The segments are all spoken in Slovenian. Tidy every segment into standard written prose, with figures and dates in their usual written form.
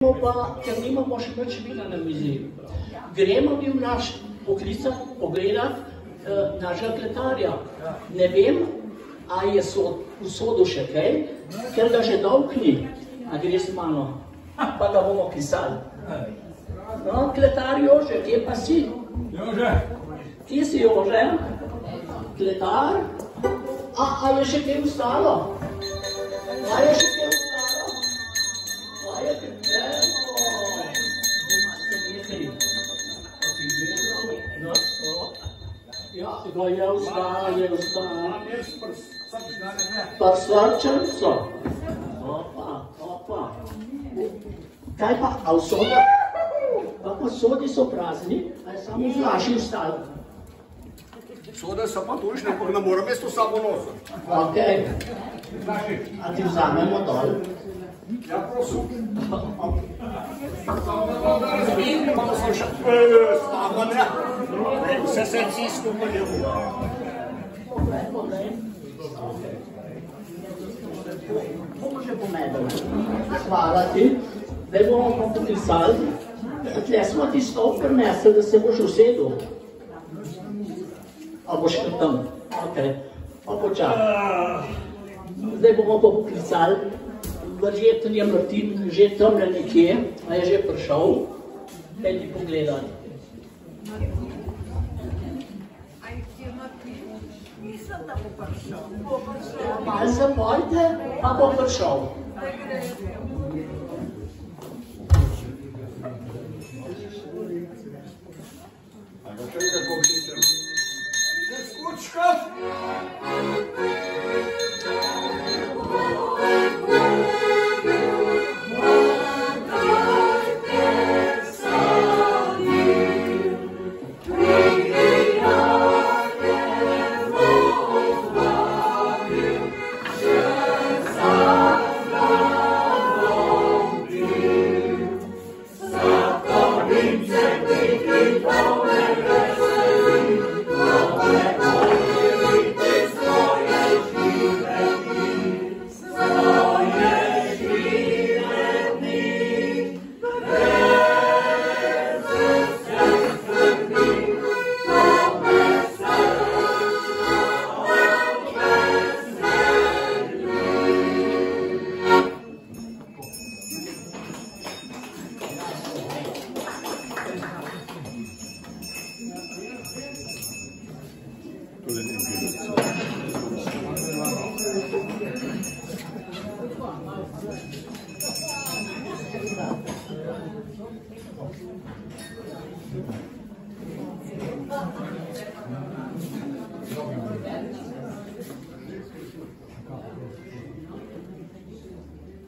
Pa, ker nimamo še nič vina na mizi. Gremo bi v naš poklicat, pogledat našega kletarja. Ne vem, a je v sodu še kaj, ker ga že dolg ni. A gre s mano, pa ga bomo pisali. No, kletar Jože, kje pa si? Jože. Kje si, Jože? Kletar? A je še kaj ostalo? A je še kaj ostalo? A je kaj ja, ga je ostalo. Pa srčenco. Opa. Kaj pa, a v soda? Pa sodi so prazni, a je samo v flaši ostalo. Soda so pa tužne, pa ne moram jaz to samo nositi. Okej. A ti vzamemo dol? Ja, prosim. Imamo se še stavane. Vse se vsi skupaj. Bomo že pomedali. Hvala ti. Zdaj bomo pa popisali. Tle smo ti stol prinesli, da se boš usedel. A boš kar tam? Okej. Pa počak. Zdaj bomo pa poklicali. Verjetno je Martin že tamle nekje, a je že prišel. Pejdi pogledati. Mislim, da bo prišel. Malo se bojte, pa bo prišel.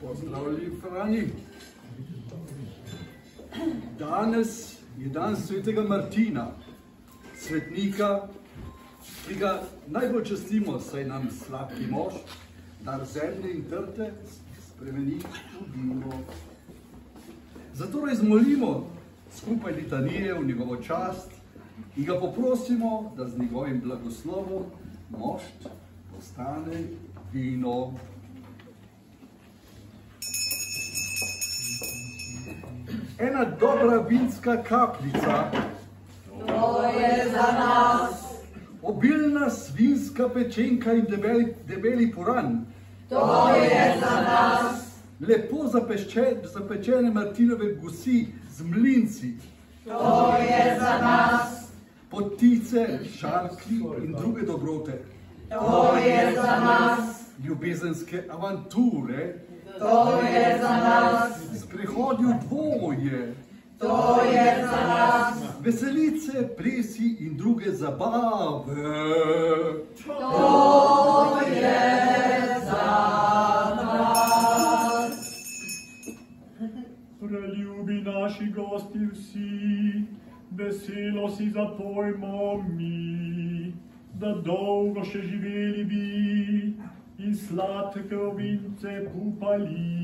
Pozdravljeni, Franji. Danes je dan svetega Martina, svetnika, ki ga najbolj častimo, saj nam sladki mož, dar zemlje in trte, spremeni v vino. Zato izmolimo skupaj litanije v njegovo čast in ga poprosimo, da z njegovim blagoslovom mošt postane vino. Ena dobra vinska kapljica. To je za nas. Obilna svinska pečenka in debeli puran. To je za nas. Lepo zapečene Martinove gusi z mlinci. To je za nas. Potice, šarki in druge dobrote. To je za nas. Ljubezenske avanture. To je za nas. Sprehodi v dvoje. To je za nas. Veselice, plesi in druge zabave. To je za nas. Preljubi naši gosti vsi, veselo si zapojmo mi, da dolgo še živeli bi in sladke ovince kupali.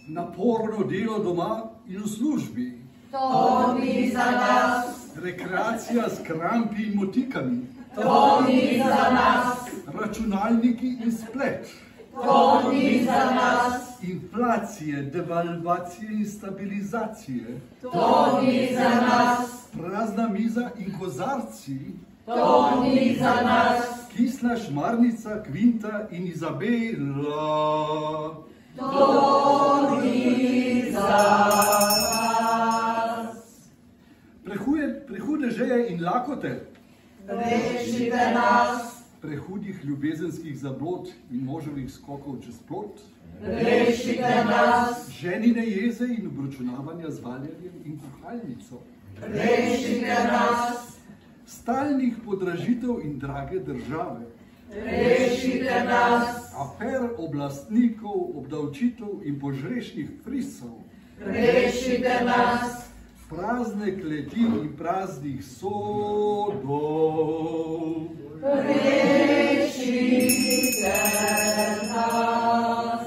Naporno delo doma in v službi. To ni za nas. Rekreacija s krampi in motikami. To ni za nas. Računalniki in splet. To ni za nas. Inflacije, devalvacije in stabilizacije. To ni za nas. Prazna miza in kozarci. To ni za nas. Kisla šmarnica, Kvinta in Izabela. To ni za nas. Prehude žeje in lakote. Rešite nas. Prehudih ljubezenskih zablod in moževih skokov čez plot. Rešite nas. Ženine jeze in obračunavanja z valjarjem in kuhalnico. Rešite nas. Stalnih podražitev in drage države. Rešite nas. Afer oblastnikov, obdavčitev in požrešnih frisov. Rešite nas. Prazne kleti in praznih sodov. Rešite nas.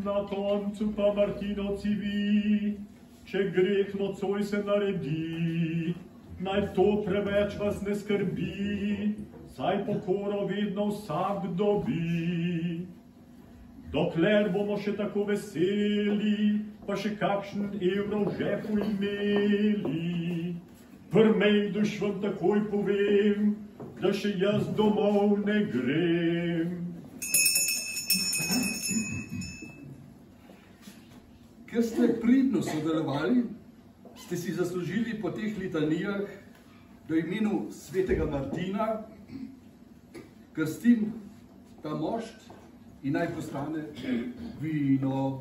Na koncu pa Martinovci vi, če greh nocoj se naredi, naj to preveč vas ne skrbi, saj pokoro vedno vsak dobi. Dokler bomo še tako veseli, pa še kakšen evro v žepu imeli, prmejduš vam takoj povem, da še jaz domov ne grem. Ker ste pridno sodelovali, ste si zaslužili po teh litanijah do imenu svetega Martina, krstim ta mošt in naj postane vino.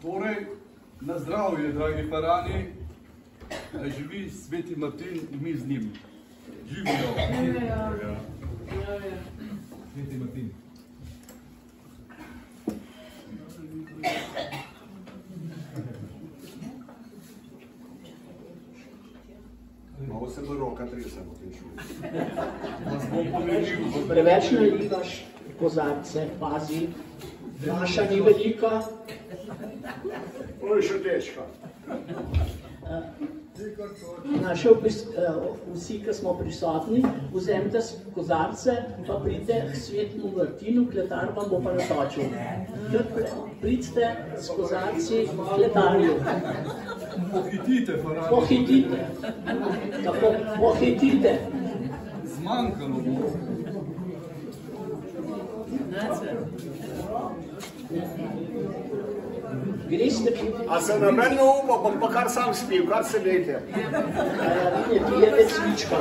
Torej, na zdravje, dragi parani, naj živi sveti Martin in mi z njim. Živijo! Sveti Martin. Malo se bo roka tresa po tem šoli. Vas bom povedil. Preveč nalivaš kozarce, pazi. Naša ni velika. Oj, še tečka. Vsi, ki smo prisotni, vzemite kozarce, pa pridite k svetemu Martinu, kletar vam bo pa natočil. Pridite s kozarci kletarju. Pohitite, parani. Pohitite. Tako, pohitite. Zmanjkalo bo. Greste, A se namerno upa, bom pa kar sam spil, kar se dejte. ne pijete cvička.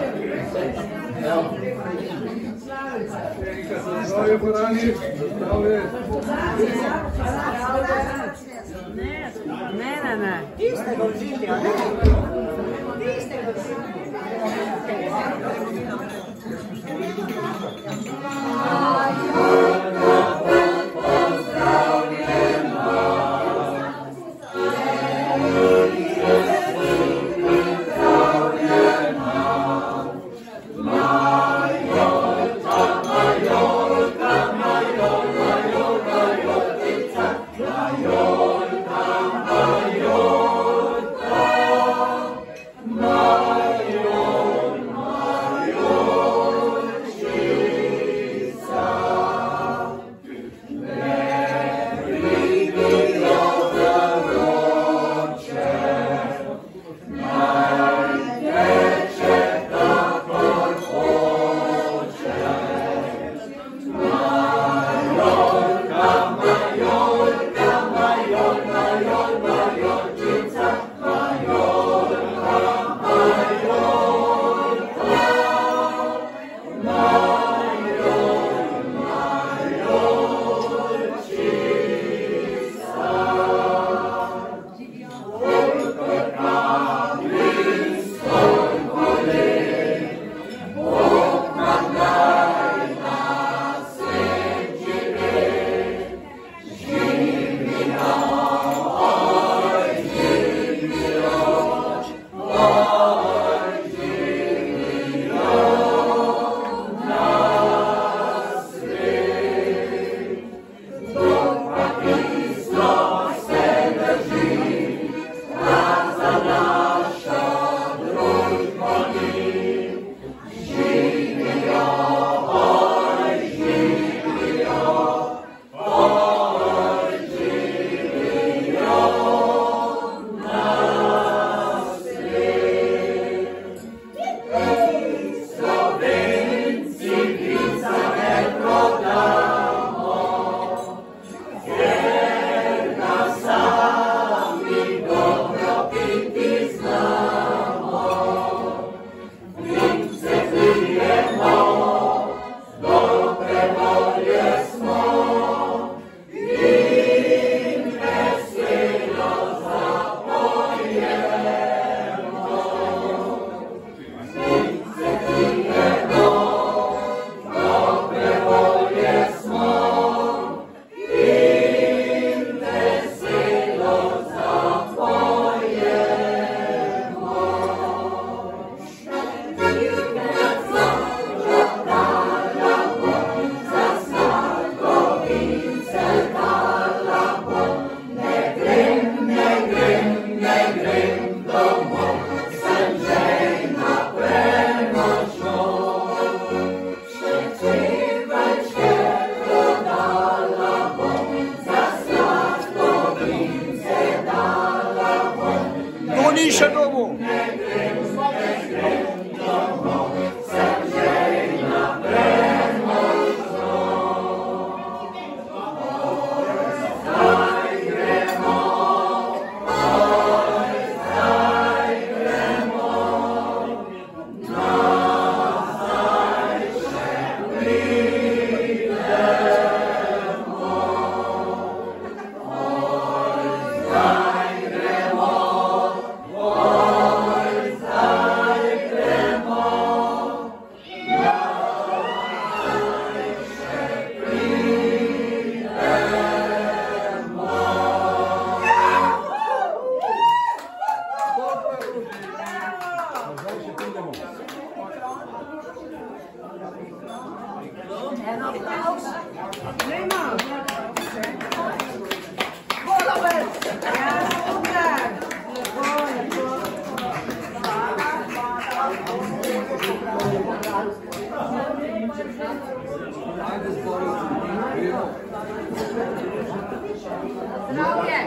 Zdravje, parani. Zdravje. Ne. ne grem domov, sem žejna premočno. Še cvevačke dodala bom, za sladko vince dala bom. To ni še domov. Ne grem domov, sem žejna premočno. Zdaj gremo, zdaj gremo, nazaj še pridemo. Zdaj gremo, zdaj gremo, nazaj še pridemo. Zdravje.